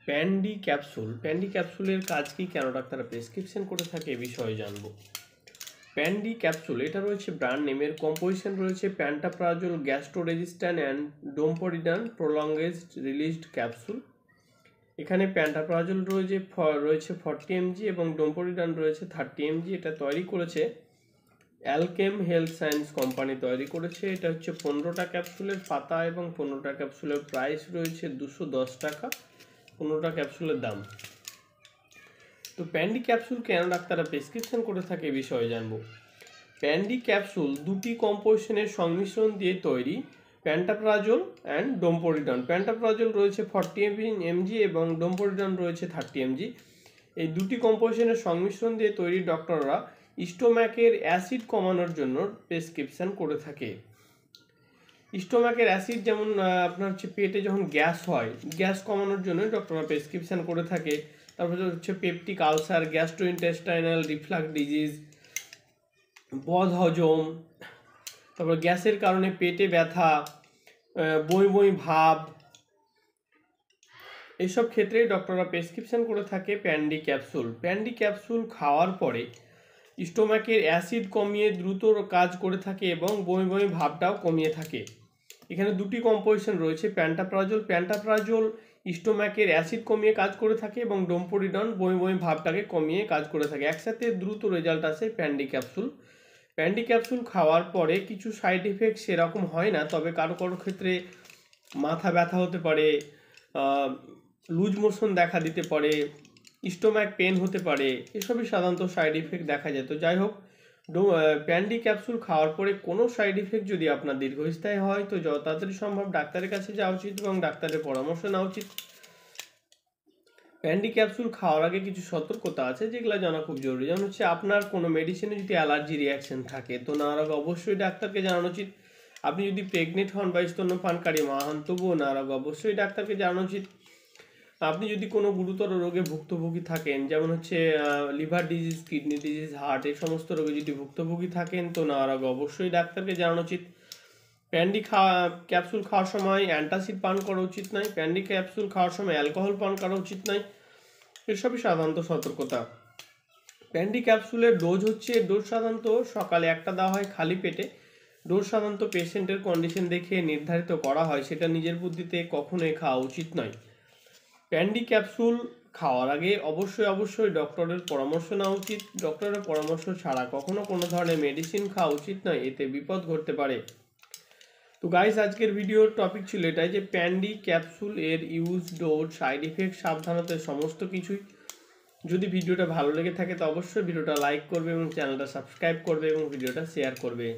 প্যান্ডি ক্যাপসুলের কাজ কি, কেন ডাক্তাররা প্রেসক্রিপশন করে থাকে এ বিষয়ে জানবো। প্যান্ডি ক্যাপসুল এটা রয়েছে ব্র্যান্ড নেমের, কম্পোজিশন রয়েছে প্যান্টাপ্রাজোল, গ্যাস্ট্রোরেজিস্ট্যান্ট অ্যান্ড ডোমপোরিডান প্রলঙ্গেড রিলিজড ক্যাপসুল। এখানে প্যান্টাপ্রাজোল রয়েছে 40 mg এবং ডোমপোরিডান রয়েছে 30 mg। এটা তৈরি করেছে অ্যালকেম হেলথ সায়েন্স কোম্পানি তৈরি করেছে। এটা হচ্ছে 15টা ক্যাপসুলের পাতা এবং 15টা ক্যাপসুলের প্রাইস রয়েছে 210 টাকা 15টা ক্যাপসুলের দাম। তো প্যান্ডি ক্যাপসুল কেন ডাক্তাররা প্রেসক্রিপশন করে থাকে এ বিষয়ে জানবো। প্যান্ডি ক্যাপসুল দুটি কম্পোজিশনের সংমিশ্রণ দিয়ে তৈরি, প্যান্টাপ্রাজোল অ্যান্ড ডোমপোরিডন। প্যান্টাপ্রাজোল রয়েছে 40 mg এবং ডোমপোরিডন রয়েছে 30 mg। এই দুটি কম্পোজিশনের সংমিশ্রণ দিয়ে তৈরি ডক্টররা স্টোম্যাকের অ্যাসিড কমানোর জন্য প্রেসক্রিপশন করে থাকে। স্টোম্যাকের অ্যাসিড যেমন আপনার হচ্ছে পেটে যখন গ্যাস হয়, গ্যাস কমানোর জন্য ডক্টররা প্রেসক্রিপশন করে থাকে। তারপরে হচ্ছে peptic ulcer, gastrointestinal reflux disease, বদহজম, তারপর গ্যাসের কারণে পেটে ব্যথা, বমি ভাব, এইসব ক্ষেত্রে ডক্টররা প্রেসক্রিপশন করে থাকে প্যান্ডি ক্যাপসুল। প্যান্ডি ক্যাপসুল খাওয়ার পরে স্টোম্যাকের অ্যাসিড কমিয়ে দ্রুত কাজ করে থাকে এবং বমি ভাবটাও কমিয়ে থাকে। এখানে দুটি কম্পোজিশন রয়েছে প্যান্টাপ্রাজোল স্টোম্যাকের অ্যাসিড কমিয়ে কাজ করে থাকে এবং ডোমপোরিডন বমি ভাবটাকে কমিয়ে কাজ করে থাকে। একসাথে দ্রুত রেজাল্ট আসে প্যান্ডি ক্যাপসুল। প্যান্ডি ক্যাপসুল খাওয়ার পরে কিছু সাইড এফেক্ট সেরকম হয় না, তবে কারো ক্ষেত্রে মাথা ব্যথা হতে পারে, লুজ মোশন দেখা দিতে পারে, স্টোম্যাক পেন হতে পারে, এসবই সাধারণত সাইড ইফেক্ট দেখা যায়। তো যাই হোক, প্যান্ডি ক্যাপসুল খাওয়ার পরে কোনো সাইড ইফেক্ট যদি আপনার দীর্ঘস্থায়ী হয় তো যত তাড়াতাড়ি সম্ভব ডাক্তারের কাছে যাওয়া উচিত এবং ডাক্তারের পরামর্শ নেওয়া উচিত। প্যান্ডি ক্যাপসুল খাওয়ার আগে কিছু সতর্কতা আছে যেগুলো জানা খুব জরুরি। যেমন হচ্ছে আপনার কোনো মেডিসিনে যদি অ্যালার্জি রিয়াকশন থাকে তো নেওয়ার আগে অবশ্যই ডাক্তারকে জানানো উচিত। আপনি যদি প্রেগনেন্ট হন বা স্তন্যপানকারী মা হন তবুও নেওয়ার আগে অবশ্যই ডাক্তারকে জানানো উচিত। আপনি যদি কোনো গুরুতর রোগে ভুক্তভোগী থাকেন, যেমন হচ্ছে liver disease, kidney disease, heart, এই সমস্ত রোগে যদি ভুক্তভোগী থাকেন তো নেওয়ার আগে অবশ্যই ডাক্তারকে জানানো উচিত। প্যান্ডি ক্যাপসুল খাওয়ার সময় অ্যান্টাসিড পান করা উচিত নয়। প্যান্ডি ক্যাপসুল খাওয়ার সময় অ্যালকোহল পান করা উচিত নয়। এসবই সাধারণত সতর্কতা। প্যান্ডি ক্যাপসুলের ডোজ সাধারণত সকালে একটা দেওয়া হয় খালি পেটে। ডোজ সাধারণত পেশেন্টের কন্ডিশন দেখে নির্ধারিত করা হয়, সেটা নিজের বুদ্ধিতে কখনোই খাওয়া উচিত নয়। প্যান্ডি ক্যাপসুল খাওয়ার আগে অবশ্যই ডক্টরের পরামর্শ নেওয়া উচিত। ডক্টরের পরামর্শ ছাড়া কখনো কোনো ধরনের মেডিসিন খাওয়া উচিত নয়, এতে বিপদ ঘটতে পারে। তো গাইস, আজকের ভিডিওর টপিক ছিল এটাই যে প্যান্ডি ক্যাপসুল এর ইউজ, ডোজ, সাইড ইফেক্ট, সাবধানতা, সমস্ত কিছুই। যদি ভিডিওটা ভালো লেগে থাকে তো অবশ্যই ভিডিওটা লাইক করবে এবং চ্যানেলটা সাবস্ক্রাইব করবে এবং ভিডিওটা শেয়ার করবে।